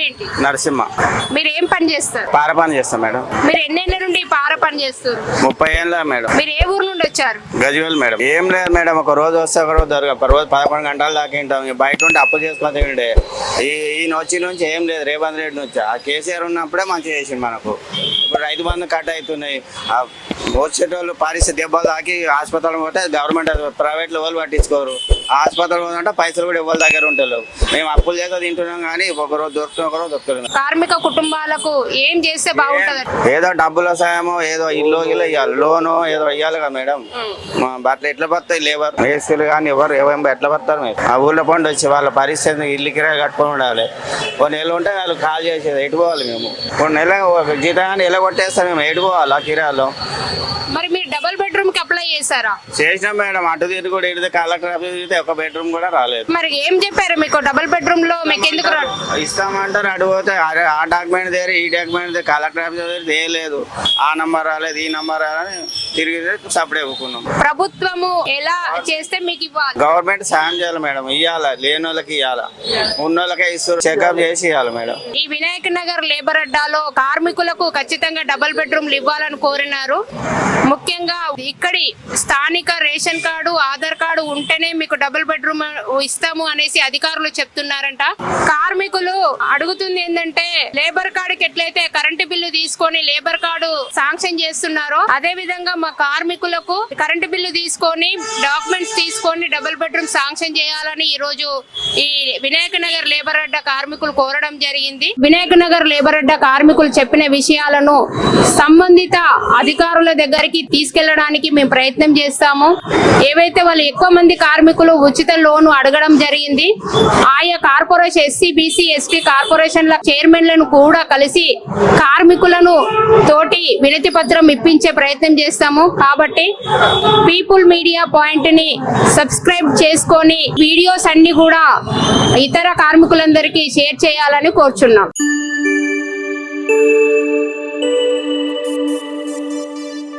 పేరేంటి? నరసింహ. మీరు ఏం పని చేస్తారు? పార పని చేస్తాం మేడం. మీరు ఎన్నేళ్ల నుండి ఈ పార పని చేస్తారు? 30 ఏళ్ళ మేడం. మీరు ఏ ఊరు నుండి వచ్చారు? గజ్వేల్ మేడం. ఏం లేదు మేడం, ఒక రోజు వస్తే ఒక రోజు దొరక, రోజు 11 గంటల దాకా ఉంటాం. బయట ఉంటే అప్పు చేసుకొని ఉండే ఈయన వచ్చి నుంచి ఏం లేదు, రేవంత్ రెడ్డి నుంచి. ఆ కేసీఆర్ ఉన్నప్పుడే మంచిగా చేసింది మనకు. ఇప్పుడు రైతు బంధు కట్ అవుతున్నాయి. వచ్చేటోళ్ళు పారిస్తే దెబ్బలు తాకి హాస్పిటల్ పోతే గవర్నమెంట్ ప్రైవేట్లో ఎవరు పట్టించుకోరు. హాస్పిటల్ పోతుంటే పైసలు కూడా ఎవరి దగ్గర ఉంటారు. మేము అప్పులు చేస్తే తింటున్నాం కానీ ఒక రోజు దొరుకుతున్నాం, ఒక రోజు దొరుకుతున్నాం. కార్మిక కుటుంబాలకు ఏం చేస్తే బాగుంటది? ఏదో డబ్బుల సాయమో, ఏదో ఇల్లు ఇవ్వాలి, లోను ఏదో ఇవ్వాలి కదా మేడం. బట్టలు ఎట్లా పడతాయి? లేబర్ మేస్తులు కానీ ఎవరు ఎట్లా పడతారు? మీరు ఆ ఊళ్ళో పండు వచ్చి వాళ్ళ పరిస్థితి ఇల్లు కిరాయి కట్టుకొని ఉండాలి. కొన్ని నెలలు ఉంటే వాళ్ళు కాల్ చేసేది ఎటు పోవాలి మేము. కొన్ని నెల జీతాన్ని ఎలా కొట్టేస్తాం మేము, ఎటు పోవాలి ఆ కిరాయిలో. మరి మీరు డబుల్ బెడ్రూమ్ కి అప్లై చేశారా? చేసినాం మేడం. అటు తిరిగి కూడా ఎడితే కలెక్టర్ ఆఫీస్ తిరిగితే ఒక బెడ్రూమ్ కూడా రాలేదు. మరి ఏం చెప్పారు మీకు? డబుల్ బెడ్రూమ్ లో మీకు ఎందుకు ఇస్తామంటారు. అటు పోతే ఆ డాక్యుమెంట్ దగ్గర ఈ డాక్యుమెంట్ కలెక్టర్ ఆఫీస్ దగ్గర లేదు, ఆ నంబర్ రాలేదు, ఈ నంబర్ రాలని తిరిగి సపరేట్ ఇవ్వకున్నాం. ప్రభుత్వము ఎలా చేస్తే మీకు ఇవ్వాలి? గవర్నమెంట్ సాయం చేయాలి మేడం. ఇవ్వాలా, లేని వాళ్ళకి ఇవ్వాలా, ఉన్న వాళ్ళకే ఇస్తారు. చెకప్ చేసి ఇవ్వాలి మేడం. ఈ వినాయక్ నగర్ లేబర్ అడ్డాలో కార్మికులకు ఖచ్చితంగా డబుల్ బెడ్రూమ్లు ఇవ్వాలని కోరినారు. ముఖ్యంగా ఇక్కడి స్థానిక రేషన్ కార్డు, ఆధార్ కార్డు ఉంటేనే మీకు డబుల్ బెడ్రూమ్ ఇస్తాము అనేసి అధికారులు చెప్తున్నారంట. కార్మికులు అడుగుతుంది ఏంటంటే, లేబర్ కార్డుకి ఎట్లయితే కరెంటు బిల్లు తీసుకొని లేబర్ కార్డు శాంక్షన్ చేస్తున్నారో అదే విధంగా మా కార్మికులకు కరెంటు బిల్లు తీసుకొని డాక్యుమెంట్స్ తీసుకొని డబుల్ బెడ్రూమ్ శాంక్షన్ చేయాలని ఈ రోజు ఈ వినాయక నగర్ లేబర్ అడ్డా కార్మికులు కోరడం జరిగింది. వినాయక నగర్ లేబర్ అడ్డా కార్మికులు చెప్పిన విషయాలను సంబంధిత అధికారుల దగ్గరికి తీసుకెళ్లడానికి మేము ప్రయత్నం చేస్తాము. ఏవైతే వాళ్ళు ఎక్కువ మంది కార్మికులు ఉచిత లోను అడగడం జరిగింది. ఆయా కార్పొరేషన్ ఎస్సీ, బీసీ, ఎస్టీ కార్పొరేషన్ల చైర్మన్లను కూడా కలిసి కార్మికులను తోటి వినతి పత్రం ఇప్పించే ప్రయత్నం చేస్తాము. కాబట్టి పీపుల్ మీడియా పాయింట్ ని సబ్స్క్రైబ్ చేసుకొని వీడియోస్ అన్ని కూడా ఇతర కార్మికులందరికీ షేర్ చేయాలని కోరుచున్నాం.